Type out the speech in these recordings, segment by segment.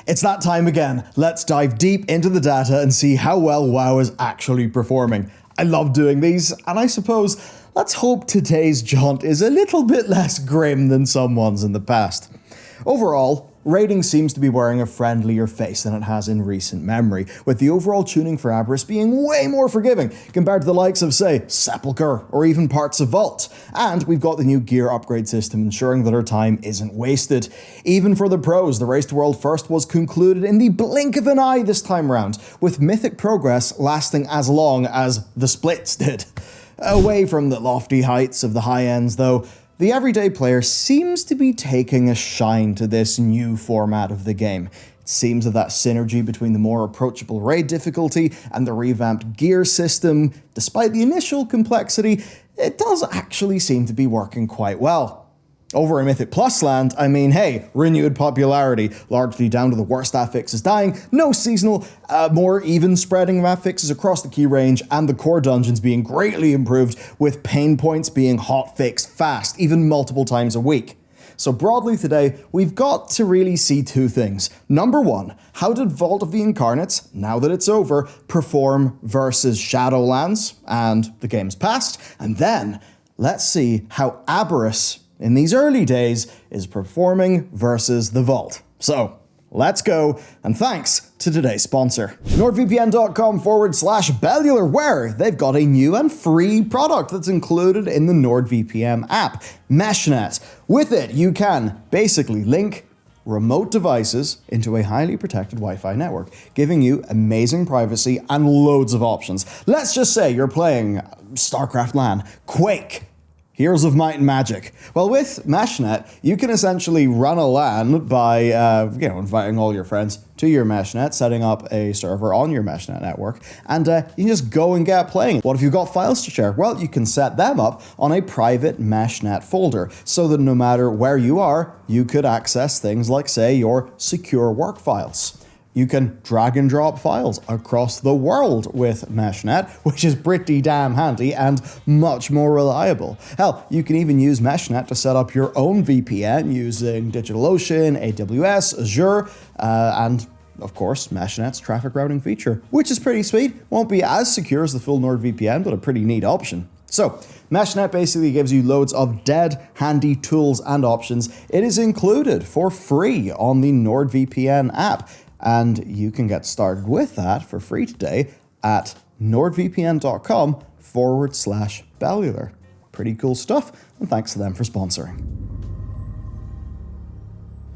It's that time again. Let's dive deep into the data and see how well WoW is actually performing. I love doing these, and I suppose let's hope today's jaunt is a little bit less grim than some ones in the past. Overall, raiding seems to be wearing a friendlier face than it has in recent memory, with the overall tuning for Aberrus being way more forgiving compared to the likes of, say, Sepulchre or even parts of Vault. And we've got the new gear upgrade system ensuring that our time isn't wasted. Even for the pros, the race to World First was concluded in the blink of an eye this time round, with Mythic progress lasting as long as the splits did. Away from the lofty heights of the high ends, though, the everyday player seems to be taking a shine to this new format of the game. It seems that synergy between the more approachable raid difficulty and the revamped gear system, despite the initial complexity, it does actually seem to be working quite well. Over in Mythic Plus land, I mean, hey, renewed popularity, largely down to the worst affixes dying, no seasonal, more even spreading of affixes across the key range, and the core dungeons being greatly improved, with pain points being hot-fixed fast, even multiple times a week. So broadly today, we've got to really see two things. Number one, how did Vault of the Incarnates, now that it's over, perform versus Shadowlands and the game's past? And then, let's see how Aberrus, in these early days, is performing versus the Vault. So, let's go, and thanks to today's sponsor, nordvpn.com/Bellular, where they've got a new and free product that's included in the NordVPN app, MeshNet. With it, you can basically link remote devices into a highly protected Wi-Fi network, giving you amazing privacy and loads of options. Let's just say you're playing StarCraft LAN, Quake, Heroes of Might and Magic. Well, with MeshNet, you can essentially run a LAN by inviting all your friends to your MeshNet, setting up a server on your MeshNet network, and you can just go and get playing. What if you've got files to share? Well, you can set them up on a private MeshNet folder, so that no matter where you are, you could access things like, say, your secure work files. You can drag and drop files across the world with MeshNet, which is pretty damn handy and much more reliable. Hell, you can even use MeshNet to set up your own VPN using DigitalOcean, AWS, Azure, and of course, MeshNet's traffic routing feature, which is pretty sweet. Won't be as secure as the full NordVPN, but a pretty neat option. So, MeshNet basically gives you loads of dead handy tools and options. It is included for free on the NordVPN app. And you can get started with that for free today at nordvpn.com/Bellular. Pretty cool stuff, and thanks to them for sponsoring.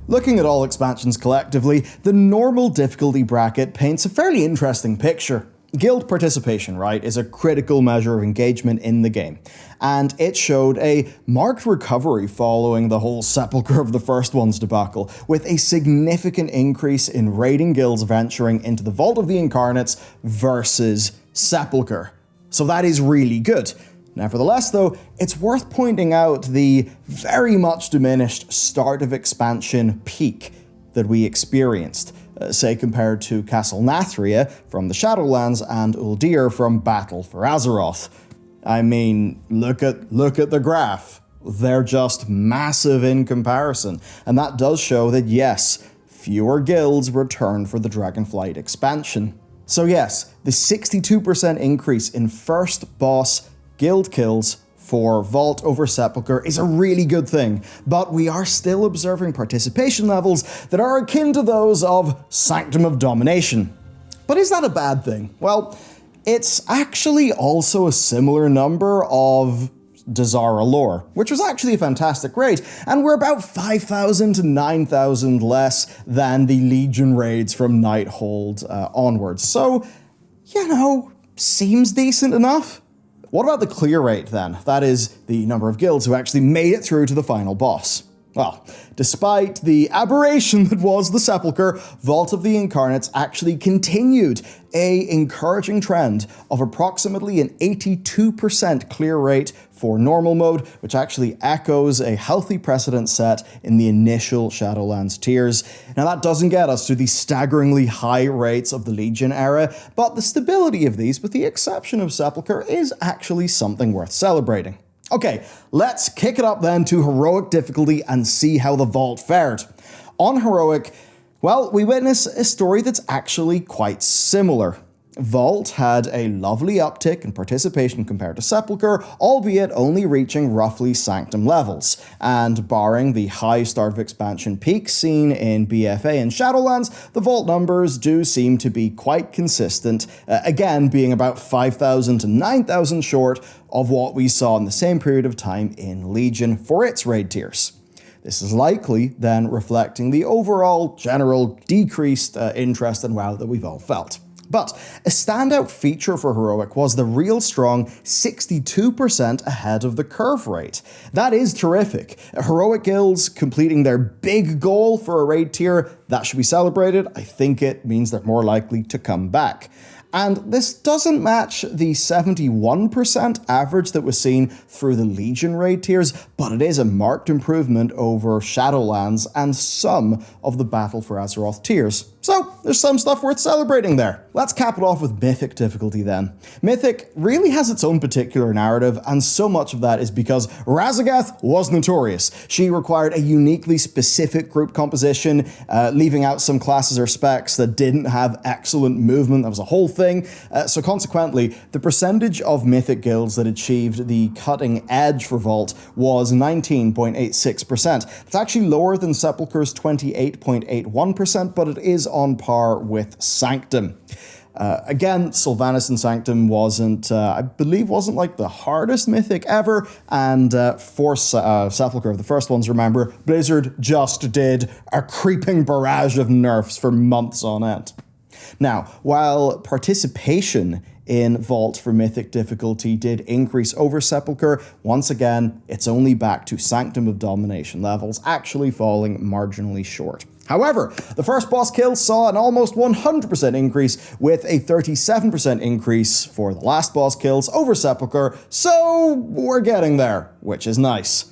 Looking at all expansions collectively, the normal difficulty bracket paints a fairly interesting picture. Guild participation, right, is a critical measure of engagement in the game, and it showed a marked recovery following the whole Sepulchre of the First Ones debacle, with a significant increase in raiding guilds venturing into the Vault of the Incarnates versus Sepulchre. So that is really good. Nevertheless, though, it's worth pointing out the very much diminished start of expansion peak that we experienced, say compared to Castle Nathria from the Shadowlands and Uldir from Battle for Azeroth. I mean, look at the graph. They're just massive in comparison, and that does show that yes, fewer guilds returned for the Dragonflight expansion. So yes, the 62% increase in first boss guild kills for Vault over Sepulchre is a really good thing, but we are still observing participation levels that are akin to those of Sanctum of Domination. But is that a bad thing? Well, it's actually also a similar number of Dazara lore, which was actually a fantastic raid, and we're about 5,000 to 9,000 less than the Legion raids from Nighthold onwards. So, seems decent enough. What about the clear rate then? That is the number of guilds who actually made it through to the final boss. Well, despite the aberration that was the Sepulchre, Vault of the Incarnates actually continued a encouraging trend of approximately an 82% clear rate for normal mode, which actually echoes a healthy precedent set in the initial Shadowlands tiers. Now that doesn't get us to the staggeringly high rates of the Legion era, but the stability of these, with the exception of Sepulchre, is actually something worth celebrating. Okay, let's kick it up then to Heroic difficulty and see how the Vault fared. On Heroic, Well, we witness a story that's actually quite similar. Vault had a lovely uptick in participation compared to Sepulchre, albeit only reaching roughly Sanctum levels, and barring the high start of expansion peaks seen in BFA and Shadowlands, the Vault numbers do seem to be quite consistent, again being about 5,000 to 9,000 short of what we saw in the same period of time in Legion for its raid tiers. This is likely then reflecting the overall general decreased interest in WoW that we've all felt. But a standout feature for Heroic was the real strong 62% ahead of the curve rate. That is terrific. Heroic guilds completing their big goal for a raid tier, that should be celebrated. I think it means they're more likely to come back. And this doesn't match the 71% average that was seen through the Legion raid tiers, but it is a marked improvement over Shadowlands and some of the Battle for Azeroth tiers. So, there's some stuff worth celebrating there. Let's cap it off with Mythic difficulty then. Mythic really has its own particular narrative, and so much of that is because Raszageth was notorious. She required a uniquely specific group composition, leaving out some classes or specs that didn't have excellent movement. That was a whole thing. So consequently, the percentage of Mythic guilds that achieved the cutting edge for Vault was 19.86%. It's actually lower than Sepulchre's 28.81%, but it is on par with Sanctum. Again, Sylvanas and Sanctum I believe wasn't like the hardest Mythic ever, and for Sepulchre, the first ones, remember, Blizzard just did a creeping barrage of nerfs for months on end. Now, while participation in Vault for Mythic difficulty did increase over Sepulchre, once again, it's only back to Sanctum of Domination levels, actually falling marginally short. However, the first boss kill saw an almost 100% increase, with a 37% increase for the last boss kills over Sepulchre, so we're getting there, which is nice.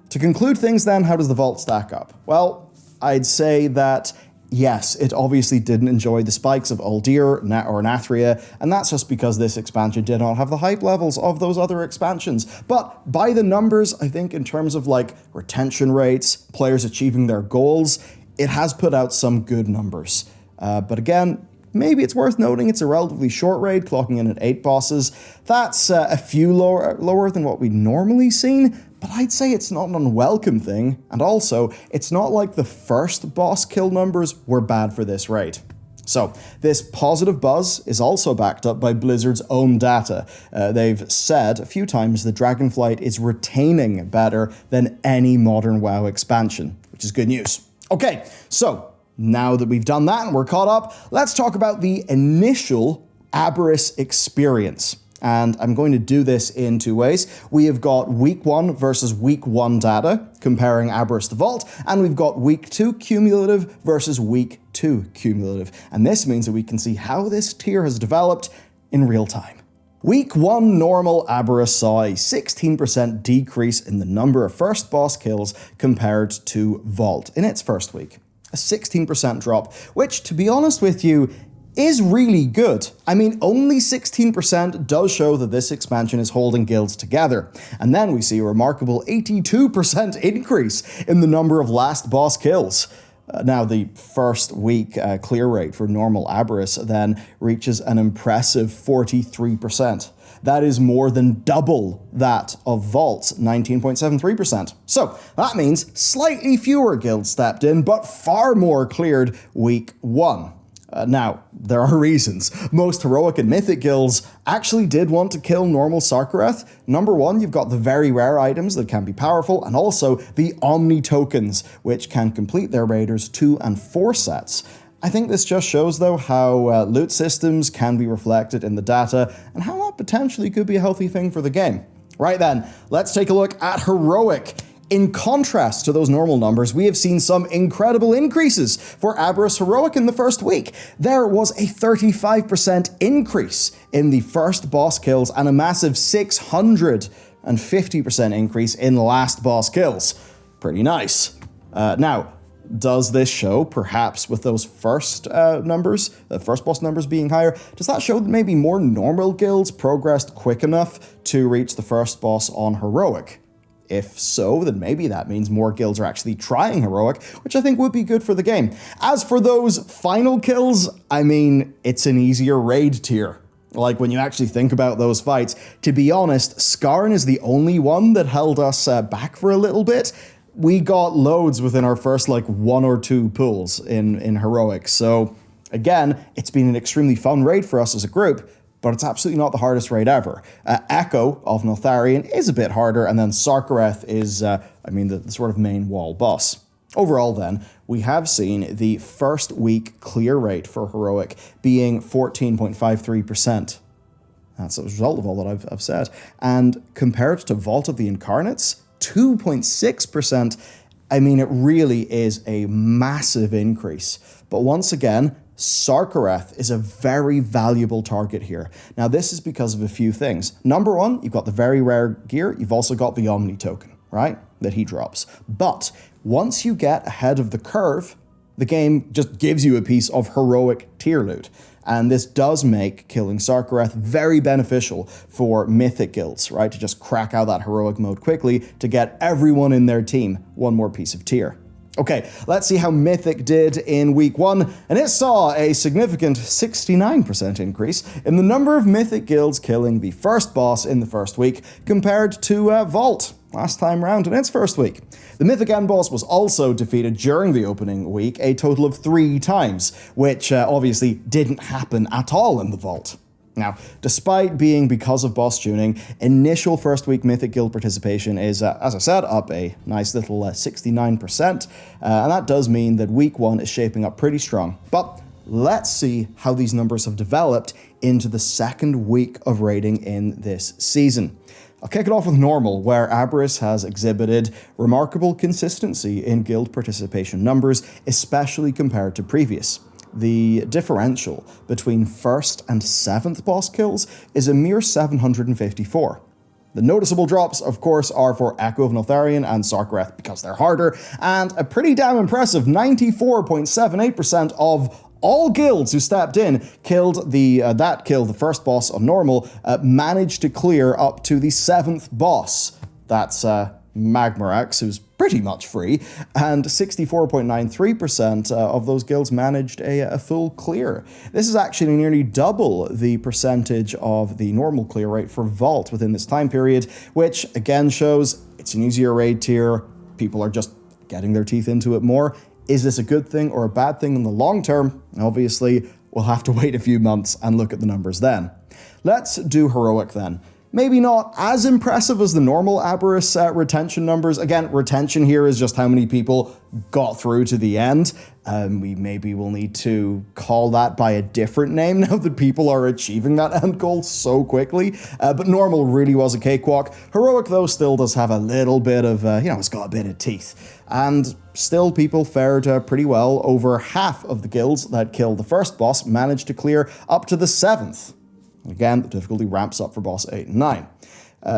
To conclude things then, how does the Vault stack up? Well, I'd say that yes, it obviously didn't enjoy the spikes of Uldir or Nathria, and that's just because this expansion did not have the hype levels of those other expansions. But by the numbers, I think in terms of like retention rates, players achieving their goals, it has put out some good numbers. But again, maybe it's worth noting it's a relatively short raid, clocking in at 8 bosses. That's a few lower than what we'd normally seen, but I'd say it's not an unwelcome thing, and also, it's not like the first boss kill numbers were bad for this raid. So, this positive buzz is also backed up by Blizzard's own data. They've said a few times that Dragonflight is retaining better than any modern WoW expansion, which is good news. Okay, so now that we've done that and we're caught up, let's talk about the initial Aberrus experience. And I'm going to do this in 2 ways. We have got week 1 versus week 1 data, comparing Aberrus to Vault, and we've got week 2 cumulative versus week 2 cumulative. And this means that we can see how this tier has developed in real time. Week 1 normal Aberrus saw a 16% decrease in the number of first boss kills compared to Vault in its first week. A 16% drop, which, to be honest with you, is really good. I mean, only 16% does show that this expansion is holding guilds together. And then we see a remarkable 82% increase in the number of last boss kills. Now, the first week clear rate for normal Aberrus then reaches an impressive 43%. That is more than double that of Vault's 19.73%. So, that means slightly fewer guilds stepped in, but far more cleared week 1. Now, there are reasons. Most Heroic and Mythic guilds actually did want to kill normal Sarkareth. Number 1, you've got the very rare items that can be powerful, and also the Omni tokens, which can complete their raiders 2 and 4 sets. I think this just shows, though, how loot systems can be reflected in the data, and how that potentially could be a healthy thing for the game. Right then, let's take a look at Heroic. In contrast to those normal numbers, we have seen some incredible increases for Aberrus Heroic in the first week. There was a 35% increase in the first boss kills and a massive 650% increase in last boss kills. Pretty nice. Now, does this show, perhaps with those first numbers, the first boss numbers being higher, does that show that maybe more normal guilds progressed quick enough to reach the first boss on Heroic? If so, then maybe that means more guilds are actually trying Heroic, which I think would be good for the game. As for those final kills, I mean, it's an easier raid tier. Like, when you actually think about those fights, to be honest, Skarn is the only one that held us back for a little bit. We got loads within our first, like, 1 or 2 pulls in Heroic. So, again, it's been an extremely fun raid for us as a group, but it's absolutely not the hardest raid ever. Echo of Neltharion is a bit harder, and then Sarkareth is, the sort of main wall boss. Overall then, we have seen the first week clear rate for Heroic being 14.53%. That's a result of all that I've said. And compared to Vault of the Incarnates, 2.6%, I mean, it really is a massive increase. But once again, Sarkareth is a very valuable target here. Now, this is because of a few things. Number one, you've got the very rare gear. You've also got the Omni token, right? That he drops. But once you get ahead of the curve, the game just gives you a piece of Heroic tier loot. And this does make killing Sarkareth very beneficial for Mythic guilds, right? To just crack out that Heroic mode quickly to get everyone in their team one more piece of tier. Okay, let's see how Mythic did in week 1, and it saw a significant 69% increase in the number of Mythic guilds killing the first boss in the first week compared to Vault last time round in its first week. The Mythic end boss was also defeated during the opening week a total of 3 times, which obviously didn't happen at all in the Vault. Now, despite being because of boss tuning, initial first week Mythic guild participation is, as I said, up a nice little 69%, and that does mean that week 1 is shaping up pretty strong. But let's see how these numbers have developed into the second week of raiding in this season. I'll kick it off with normal, where Aberrus has exhibited remarkable consistency in guild participation numbers, especially compared to previous. The differential between 1st and 7th boss kills is a mere 754. The noticeable drops, of course, are for Echo of Neltharion and Sarkareth because they're harder, and a pretty damn impressive 94.78% of all guilds who stepped in killed the first boss on normal, managed to clear up to the 7th boss. That's Magmarax, who's pretty much free, and 64.93% of those guilds managed a full clear. This is actually nearly double the percentage of the normal clear rate for Vault within this time period, which again shows it's an easier raid tier, people are just getting their teeth into it more. Is this a good thing or a bad thing in the long term? Obviously, we'll have to wait a few months and look at the numbers then. Let's do Heroic then. Maybe not as impressive as the normal Aberrus retention numbers. Again, retention here is just how many people got through to the end. We maybe will need to call that by a different name now that people are achieving that end goal so quickly. But normal really was a cakewalk. Heroic, though, still does have a little bit of, it's got a bit of teeth. And still, people fared pretty well. Over half of the guilds that killed the first boss managed to clear up to the 7th. Again, the difficulty ramps up for boss 8 and 9.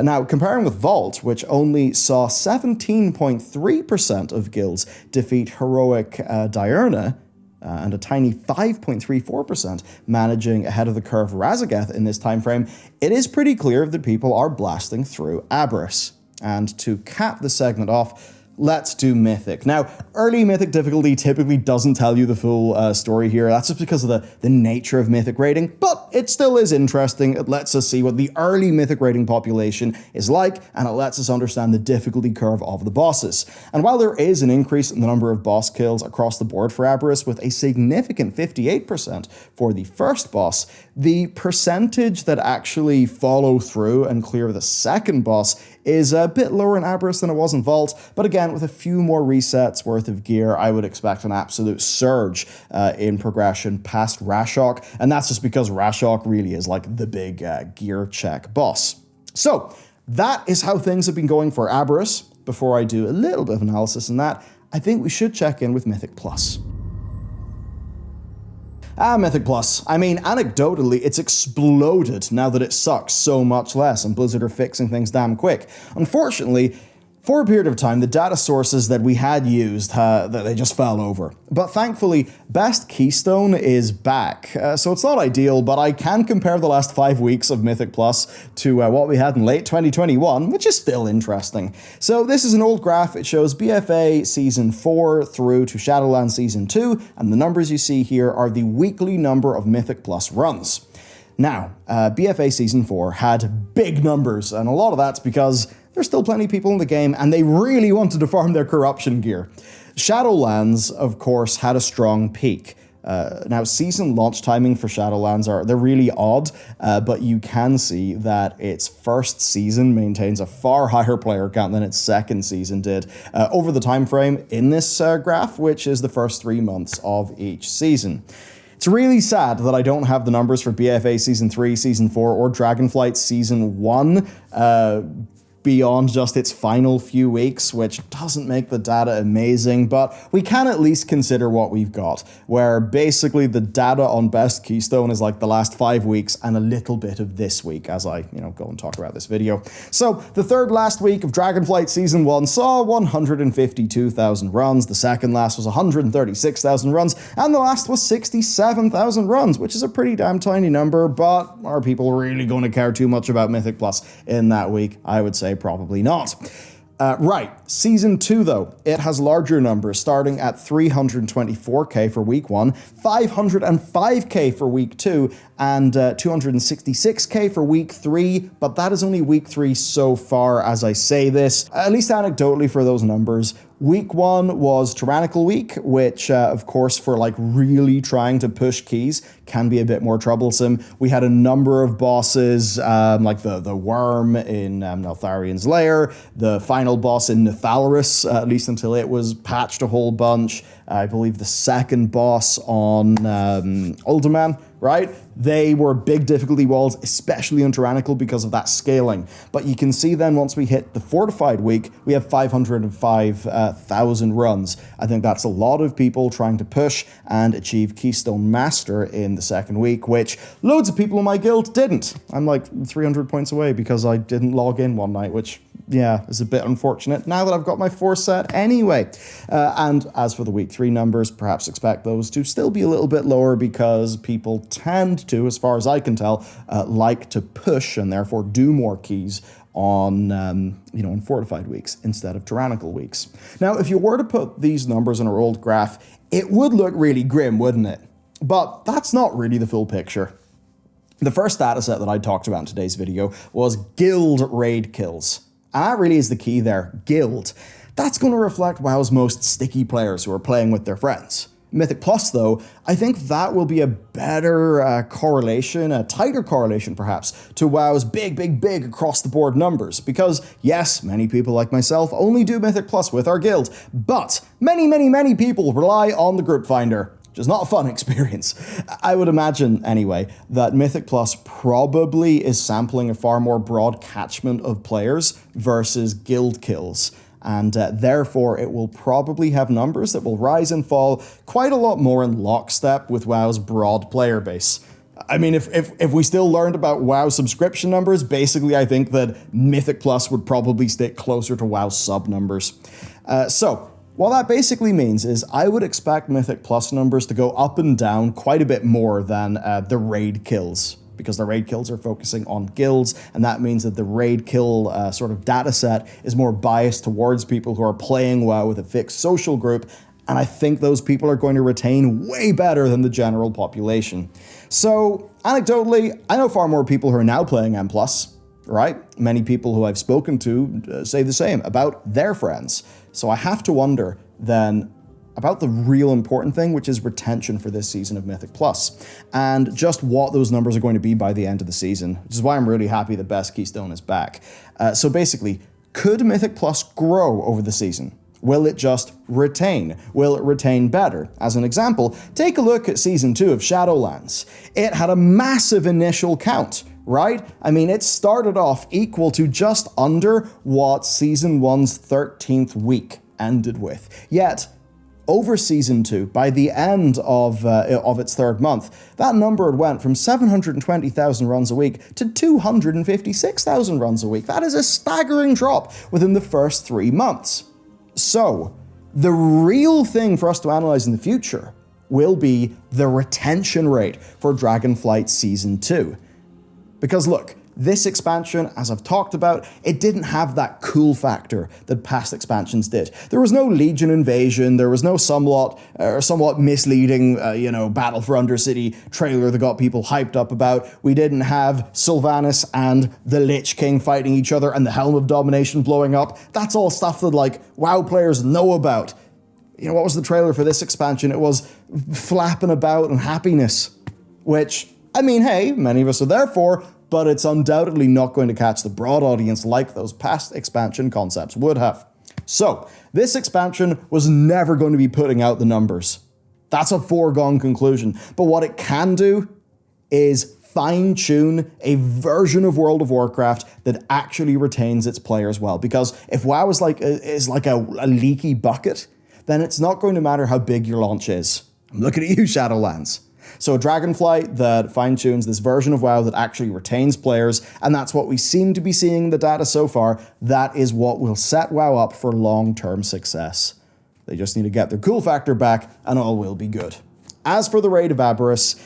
Now, comparing with Vault, which only saw 17.3% of guilds defeat Heroic Diurna, and a tiny 5.34% managing ahead of the curve Razageth in this time frame, it is pretty clear that people are blasting through Aberrus. And to cap the segment off, let's do Mythic. Now, early Mythic difficulty typically doesn't tell you the full story here. That's just because of the nature of Mythic raiding, but it still is interesting. It lets us see what the early Mythic raiding population is like, and it lets us understand the difficulty curve of the bosses. And while there is an increase in the number of boss kills across the board for Aberrus, with a significant 58% for the first boss, the percentage that actually follow through and clear the second boss is a bit lower in Aberrus than it was in Vault, but again, with a few more resets worth of gear, I would expect an absolute surge in progression past Rashok, and that's just because Rashok really is like the big gear check boss. So, that is how things have been going for Aberrus. Before I do a little bit of analysis on that, I think we should check in with Mythic Plus. Mythic Plus. I mean, anecdotally, it's exploded now that it sucks so much less, and Blizzard are fixing things damn quick. Unfortunately, For a period of time, the data sources that we had used, they just fell over. But thankfully, Best Keystone is back. So it's not ideal, but I can compare the last 5 weeks of Mythic Plus to what we had in late 2021, which is still interesting. So this is an old graph. It shows BFA Season 4 through to Shadowlands Season 2, and the numbers you see here are the weekly number of Mythic Plus runs. Now, BFA Season 4 had big numbers, and a lot of that's because there's still plenty of people in the game, and they really wanted to farm their corruption gear. Shadowlands, of course, had a strong peak. Now, season launch timing for Shadowlands they're really odd, but you can see that its first season maintains a far higher player count than its second season did over the time frame in this graph, which is the first 3 months of each season. It's really sad that I don't have the numbers for BFA Season 3, Season 4, or Dragonflight Season 1, beyond just its final few weeks, which doesn't make the data amazing, but we can at least consider what we've got, where basically the data on Best Keystone is like the last 5 weeks and a little bit of this week as I, go and talk about this video. So the third last week of Dragonflight Season 1 saw 152,000 runs, the second last was 136,000 runs, and the last was 67,000 runs, which is a pretty damn tiny number, but are people really going to care too much about Mythic Plus in that week? I would say probably not. Right, Season 2 though, it has larger numbers, starting at 324k for week 1, 505k for week 2, and 266k for week 3, but that is only week 3 so far as I say this, at least anecdotally for those numbers. Week 1 was Tyrannical Week, which, of course, for really trying to push keys can be a bit more troublesome. We had a number of bosses, like the worm in Neltharion's Lair, the final boss in Aberrus, at least until it was patched a whole bunch. I believe the second boss on Uldaman, right? They were big difficulty walls, especially on Tyrannical because of that scaling. But you can see then once we hit the Fortified Week, we have 505,000 runs. I think that's a lot of people trying to push and achieve Keystone Master in the second week, which loads of people in my guild didn't. I'm like 300 points away because I didn't log in one night, which, yeah, is a bit unfortunate now that I've got my 4 set anyway. And as for the week 3 numbers, perhaps expect those to still be a little bit lower because people tend to, as far as I can tell, like to push and therefore do more keys on, on Fortified weeks instead of Tyrannical weeks. Now, if you were to put these numbers on our old graph, it would look really grim, wouldn't it? But that's not really the full picture. The first dataset that I talked about in today's video was guild raid kills. And that really is the key there, guild. That's going to reflect WoW's most sticky players who are playing with their friends. Mythic Plus, though, I think that will be a better correlation, a tighter correlation perhaps, to WoW's big across-the-board numbers. Because, yes, many people like myself only do Mythic Plus with our guild, but many people rely on the group finder, which is not a fun experience. I would imagine, anyway, that Mythic Plus probably is sampling a far more broad catchment of players versus guild kills. And therefore, it will probably have numbers that will rise and fall quite a lot more in lockstep with WoW's broad player base. I mean, if we still learned about WoW subscription numbers, basically I think that Mythic Plus would probably stick closer to WoW sub numbers. So, what that basically means is I would expect Mythic Plus numbers to go up and down quite a bit more than the raid kills, because the raid kills are focusing on guilds, and that means that the raid kill sort of data set is more biased towards people who are playing WoW with a fixed social group, and I think those people are going to retain way better than the general population. So, anecdotally, I know far more people who are now playing M+, right? Many people who I've spoken to say the same about their friends. So I have to wonder, then, about the real important thing, which is retention for this season of Mythic Plus, and just what those numbers are going to be by the end of the season, which is why I'm really happy that Best Keystone is back. So basically, could Mythic Plus grow over the season? Will it just retain? Will it retain better? As an example, take a look at Season 2 of Shadowlands. It had a massive initial count, right? I mean, it started off equal to just under what Season 1's 13th week ended with. Yet, over Season 2, by the end of its third month, that number had went from 720,000 runs a week to 256,000 runs a week. That is a staggering drop within the first 3 months. So, the real thing for us to analyze in the future will be the retention rate for Dragonflight Season 2. Because look, this expansion, as I've talked about, it didn't have that cool factor that past expansions did. There was no Legion invasion, there was no somewhat misleading, Battle for Undercity trailer that got people hyped up about. We didn't have Sylvanas and the Lich King fighting each other and the Helm of Domination blowing up. That's all stuff that, WoW players know about. What was the trailer for this expansion? It was flapping about and happiness, which, hey, many of us are there for, but it's undoubtedly not going to catch the broad audience like those past expansion concepts would have. So, this expansion was never going to be putting out the numbers. That's a foregone conclusion. But what it can do is fine-tune a version of World of Warcraft that actually retains its players well. Because if WoW is like a leaky bucket, then it's not going to matter how big your launch is. I'm looking at you, Shadowlands. So a Dragonflight that fine-tunes this version of WoW that actually retains players, and that's what we seem to be seeing in the data so far. That is what will set WoW up for long-term success. They just need to get their cool factor back, and all will be good. As for the raid of Aberrus,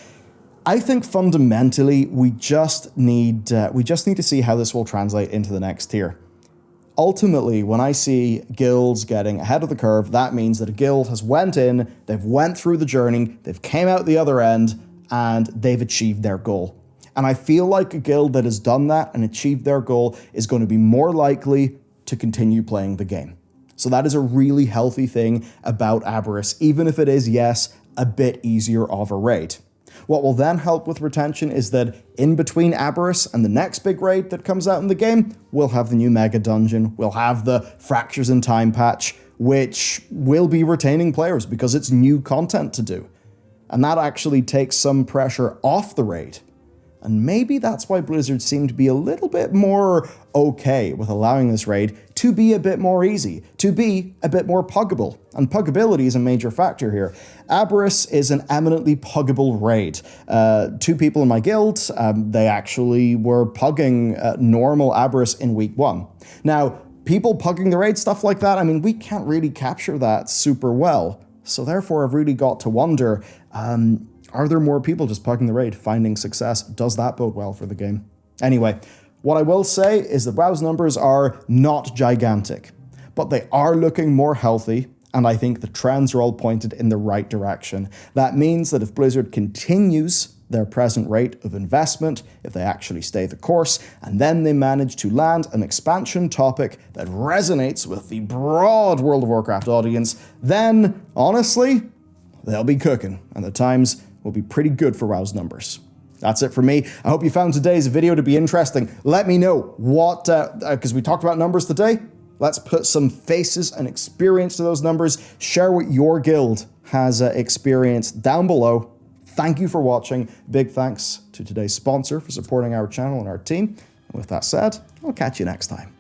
I think fundamentally we just need to see how this will translate into the next tier. Ultimately, when I see guilds getting ahead of the curve, that means that a guild has went in, they've went through the journey, they've came out the other end, and they've achieved their goal. And I feel like a guild that has done that and achieved their goal is going to be more likely to continue playing the game. So that is a really healthy thing about Aberrus, even if it is, yes, a bit easier of a raid. What will then help with retention is that in between Aberrus and the next big raid that comes out in the game, we'll have the new Mega Dungeon, we'll have the Fractures in Time patch, which will be retaining players because it's new content to do. And that actually takes some pressure off the raid. And maybe that's why Blizzard seemed to be a little bit more okay with allowing this raid to be a bit more easy, to be a bit more puggable. And puggability is a major factor here. Aberrus is an eminently puggable raid. 2 people in my guild, they actually were pugging normal Aberrus in week 1. Now, people pugging the raid, stuff like that, we can't really capture that super well. So therefore, I've really got to wonder, are there more people just pugging the raid, finding success? Does that bode well for the game? Anyway, what I will say is that WoW's numbers are not gigantic, but they are looking more healthy, and I think the trends are all pointed in the right direction. That means that if Blizzard continues their present rate of investment, if they actually stay the course, and then they manage to land an expansion topic that resonates with the broad World of Warcraft audience, then, honestly, they'll be cooking, and the times will be pretty good for WoW's numbers. That's it for me. I hope you found today's video to be interesting. Let me know what, because we talked about numbers today, let's put some faces and experience to those numbers. Share what your guild has experienced down below. Thank you for watching. Big thanks to today's sponsor for supporting our channel and our team. And with that said, I'll catch you next time.